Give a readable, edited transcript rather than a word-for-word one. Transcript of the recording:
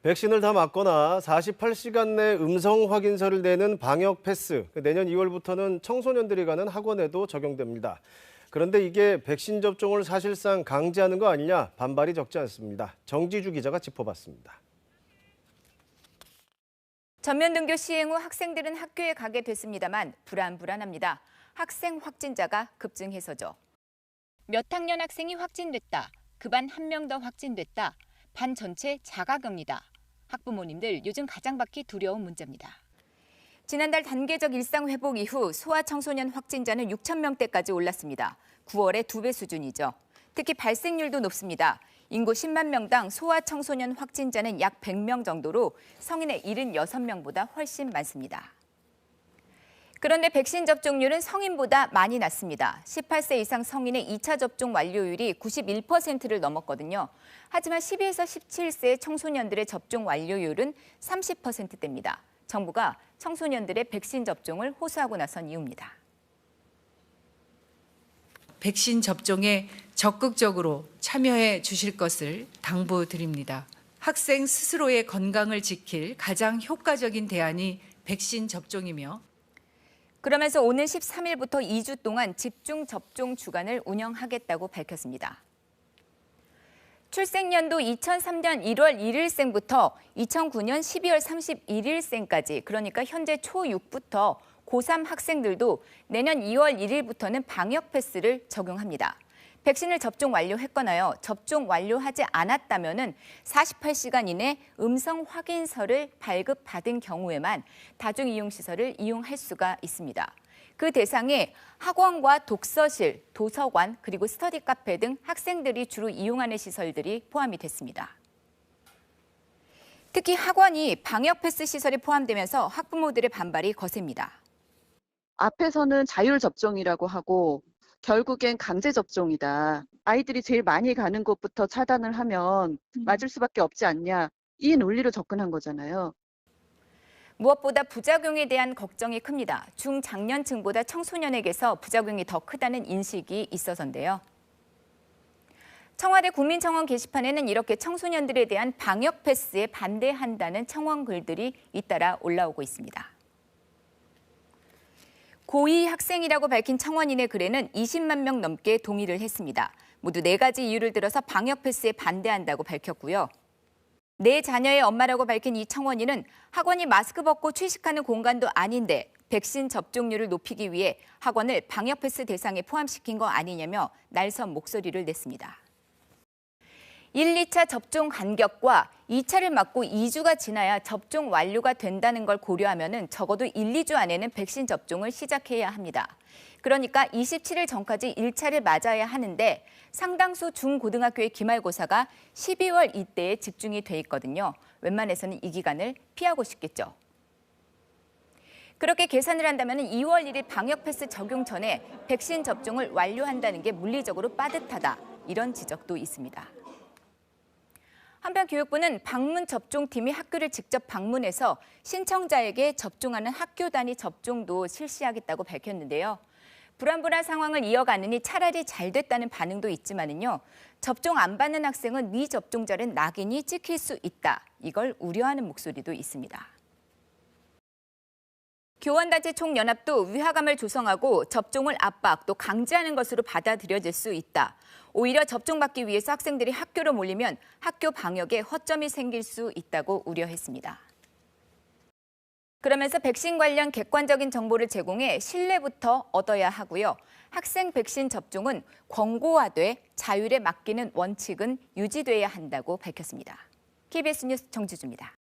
백신을 다 맞거나 48시간 내 음성 확인서를 내는 방역 패스, 내년 2월부터는 청소년들이 가는 학원에도 적용됩니다. 그런데 이게 백신 접종을 사실상 강제하는 거 아니냐 반발이 적지 않습니다. 정지주 기자가 짚어봤습니다. 전면 등교 시행 후 학생들은 학교에 가게 됐습니다만 불안합니다. 학생 확진자가 급증해서죠. 몇 학년 학생이 확진됐다. 그 반 한 명 더 확진됐다. 반 전체 자가격리다. 학부모님들 요즘 가장 받기 두려운 문제입니다. 지난달 단계적 일상 회복 이후 소아청소년 확진자는 6천 명대까지 올랐습니다. 9월의 2배 수준이죠. 특히 발생률도 높습니다. 인구 10만 명당 소아청소년 확진자는 약 100명 정도로 성인의 76명보다 훨씬 많습니다. 그런데 백신 접종률은 성인보다 많이 낮습니다. 18세 이상 성인의 2차 접종 완료율이 91%를 넘었거든요. 하지만 12에서 17세 청소년들의 접종 완료율은 30%대입니다. 정부가 청소년들의 백신 접종을 호소하고 나선 이유입니다. 백신 접종에 적극적으로 참여해 주실 것을 당부드립니다. 학생 스스로의 건강을 지킬 가장 효과적인 대안이 백신 접종이며 그러면서 오는 13일부터 2주 동안 집중 접종 주간을 운영하겠다고 밝혔습니다. 출생연도 2003년 1월 1일생부터 2009년 12월 31일생까지, 그러니까 현재 초6부터 고3 학생들도 내년 2월 1일부터는 방역 패스를 적용합니다. 백신을 접종 완료했거나요, 접종 완료하지 않았다면은 48시간 이내 음성 확인서를 발급받은 경우에만 다중이용시설을 이용할 수가 있습니다. 그 대상에 학원과 독서실, 도서관, 그리고 스터디 카페 등 학생들이 주로 이용하는 시설들이 포함이 됐습니다. 특히 학원이 방역 패스 시설에 포함되면서 학부모들의 반발이 거셉니다. 앞에서는 자율 접종이라고 하고 결국엔 강제 접종이다. 아이들이 제일 많이 가는 곳부터 차단을 하면 맞을 수밖에 없지 않냐. 이 논리로 접근한 거잖아요. 무엇보다 부작용에 대한 걱정이 큽니다. 중장년층보다 청소년에게서 부작용이 더 크다는 인식이 있어서인데요. 청와대 국민청원 게시판에는 이렇게 청소년들에 대한 방역 패스에 반대한다는 청원 글들이 잇따라 올라오고 있습니다. 고2 학생이라고 밝힌 청원인의 글에는 20만 명 넘게 동의를 했습니다. 모두 4가지 이유를 들어서 방역 패스에 반대한다고 밝혔고요. 내 자녀의 엄마라고 밝힌 이 청원인은 학원이 마스크 벗고 취식하는 공간도 아닌데 백신 접종률을 높이기 위해 학원을 방역 패스 대상에 포함시킨 거 아니냐며 날선 목소리를 냈습니다. 1, 2차 접종 간격과 2차를 맞고 2주가 지나야 접종 완료가 된다는 걸 고려하면 적어도 1, 2주 안에는 백신 접종을 시작해야 합니다. 그러니까 27일 전까지 1차를 맞아야 하는데 상당수 중고등학교의 기말고사가 12월 이때에 집중이 돼 있거든요. 웬만해서는 이 기간을 피하고 싶겠죠. 그렇게 계산을 한다면 2월 1일 방역 패스 적용 전에 백신 접종을 완료한다는 게 물리적으로 빠듯하다. 이런 지적도 있습니다. 한편 교육부는 방문 접종팀이 학교를 직접 방문해서 신청자에게 접종하는 학교 단위 접종도 실시하겠다고 밝혔는데요. 불안불안 상황을 이어가느니 차라리 잘 됐다는 반응도 있지만요. 접종 안 받는 학생은 미접종자는 낙인이 찍힐 수 있다. 이걸 우려하는 목소리도 있습니다. 교원단체 총연합도 위화감을 조성하고 접종을 압박 또 강제하는 것으로 받아들여질 수 있다. 오히려 접종받기 위해서 학생들이 학교로 몰리면 학교 방역에 허점이 생길 수 있다고 우려했습니다. 그러면서 백신 관련 객관적인 정보를 제공해 신뢰부터 얻어야 하고요. 학생 백신 접종은 권고화돼 자율에 맡기는 원칙은 유지돼야 한다고 밝혔습니다. KBS 뉴스 정주주입니다.